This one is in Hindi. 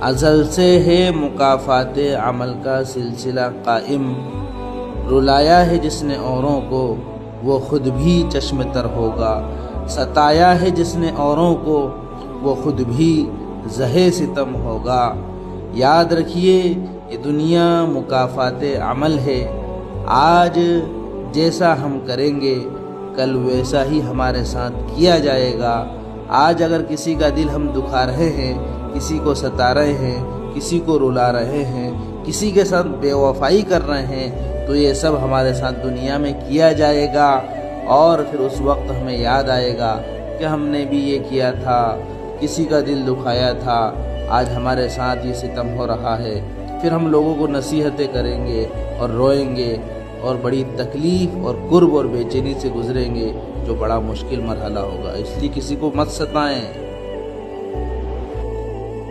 अज़ल से है मुकाफ़ाते अमल का सिलसिला कायम। रुलाया है जिसने औरों को वो खुद भी चश्म तर होगा। सताया है जिसने औरों को वो खुद भी ज़हे सितम होगा। याद रखिए ये दुनिया मुकाफ़ाते अमल है। आज जैसा हम करेंगे कल वैसा ही हमारे साथ किया जाएगा। आज अगर किसी का दिल हम दुखा रहे हैं, किसी को सता रहे हैं, किसी को रुला रहे हैं, किसी के साथ बेवफाई कर रहे हैं, तो ये सब हमारे साथ दुनिया में किया जाएगा। और फिर उस वक्त हमें याद आएगा कि हमने भी ये किया था, किसी का दिल दुखाया था, आज हमारे साथ ये सितम हो रहा है। फिर हम लोगों को नसीहतें करेंगे और रोएंगे और बड़ी तकलीफ़ और कुर्ब और बेचैनी से गुजरेंगे, जो बड़ा मुश्किल मरहला होगा। इसलिए किसी को मत सताएं।